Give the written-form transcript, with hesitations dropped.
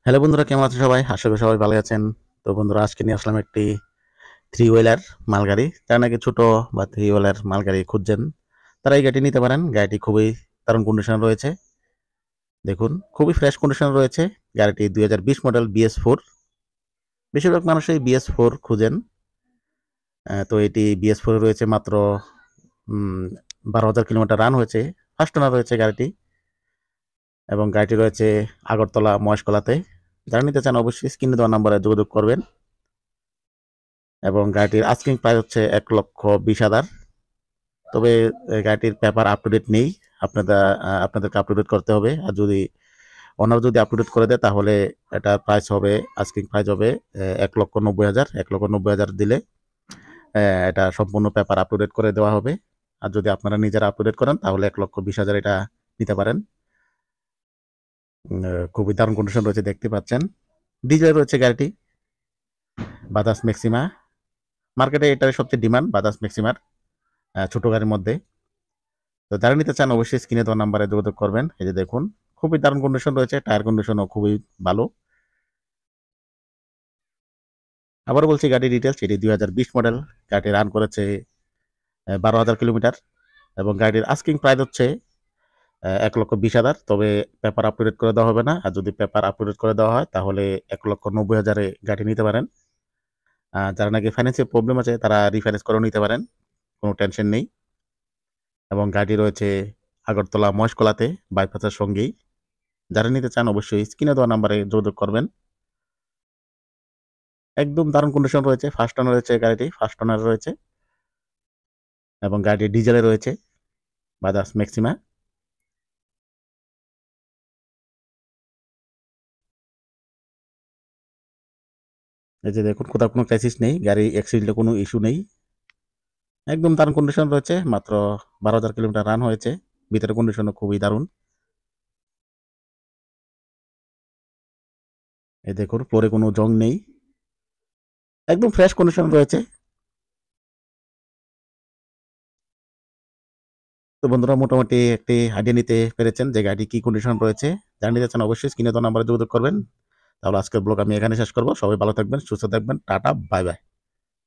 Hello বন্ধুরা, কেমন আছেন সবাই? আশা করি সবাই ভালো আছেন। তো বন্ধুরা, আজকে নিয়ে আসলাম একটি থ্রি হুইলার মালগাড়ি। যারা নাকি ছোট বা থ্রি হুইলার মালগাড়ি খুঁজছেন, তারা এই গাড়িটি নিতে পারেন। গাড়িটি খুবই দারুণ কন্ডিশন রয়েছে। দেখুন, খুবই ফ্রেশ কন্ডিশন রয়েছে। গাড়িটি 2020 মডেল BS4। বেশিরভাগ মানুষই BS4 খুঁজেন। তো এটি BS4 রয়েছে মাত্র 12,000 কিলোমিটার রান হয়েছে। ফার্স্ট ওনার রয়েছে গাড়িটি, এবং গাড়িটি রয়েছে আগরতলা মহেশকলাতে। যারা নিতে চান অবশ্যই স্ক্রিনে দেওয়া নাম্বারে যোগাযোগ করবেন। এবং গাড়িটির আস্কিং প্রাইস হচ্ছে 1,20,000। তবে গাড়িটির পেপার আপ টু ডেট নেই। আপনাদেরকে আপ টু ডেট করতে হবে। আর যদি ওনার যদি আপ টু ডেট করে দেয়, তাহলে এটা প্রাইস হবে, আস্কিং প্রাইস হবে 1,90,000। 1,90,000 দিলে এটা সম্পূর্ণ পেপার আপ টু ডেট করে দেওয়া হবে। আর যদি আপনারা নিজেরা আপ টু ডেট করেন, তাহলে 1,20,000 এটা নিতে পারেন। খুবই দারুণ কন্ডিশন রয়েছে, দেখতে পাচ্ছেন। ডিজেল রয়েছে গাড়িটি, বাজাজ ম্যাক্সিমা। মার্কেটে এটার সবচেয়ে ডিমান্ড, বাজাজ ম্যাক্সিমার ছোট গাড়ির মধ্যে। তো যারা নিতে চান অবশ্যই স্ক্রিনে দেওয়া নাম্বারে যোগাযোগ করবেন। এই যে দেখুন, খুবই দারুণ কন্ডিশন রয়েছে, টায়ার কন্ডিশনও খুবই ভালো। আবারও বলছি, গাড়ির ডিটেলস, এটি 2020 মডেল। গাড়িটি রান করেছে 12,000 কিলোমিটার। এবং গাড়ির আস্কিং প্রাইস হচ্ছে 1,20,000। তবে পেপার আপডেট করে দেওয়া হবে না। আর যদি পেপার আপডেট করে দেওয়া হয়, তাহলে 1,90,000-এ গাড়ি নিতে পারেন। যারা নাকি ফাইন্যান্সিয়াল প্রবলেম আছে, তারা রিফাইন্যান্স করেও নিতে পারেন, কোনো টেনশন নেই। এবং গাড়ি রয়েছে আগরতলা মহেশকলাতে, বাইপাসের সঙ্গেই। যারা নিতে চান অবশ্যই স্ক্রিনে দেওয়া নাম্বারে যোগাযোগ করবেন। একদম দারুণ কন্ডিশন রয়েছে। ফার্স্ট ওনার রয়েছে গাড়িটি, ফার্স্ট ওনার রয়েছে। এবং গাড়িটি ডিজেলে রয়েছে, বাজাজ ম্যাক্সিমা। এই যে দেখুন, কোথাও কোনো ক্রাইসিস নেই, গাড়ি অ্যাক্সিডেন্টে কোনো ইস্যু নেই। একদম দারুণ কন্ডিশন রয়েছে। মাত্র 12,000 কিলোমিটার রান হয়েছে। ভিতরে কন্ডিশনও খুবই দারুণ। এই দেখুন, ফ্লোরে কোনো জং নেই, একদম ফ্রেশ কন্ডিশন রয়েছে। তো বন্ধুরা, মোটামুটি একটি আইডিয়া নিতে পেরেছেন যে গাড়ি কি কন্ডিশন রয়েছে। যারা নিতে চান অবশ্যই স্ক্রিনে দেওয়া নাম্বারে যোগাযোগ করবেন। তাহলে আজকের ব্লগ আমি এখানে শেষ করব। সবাই ভালো থাকবেন, সুস্থ থাকবেন। Tata, bye bye.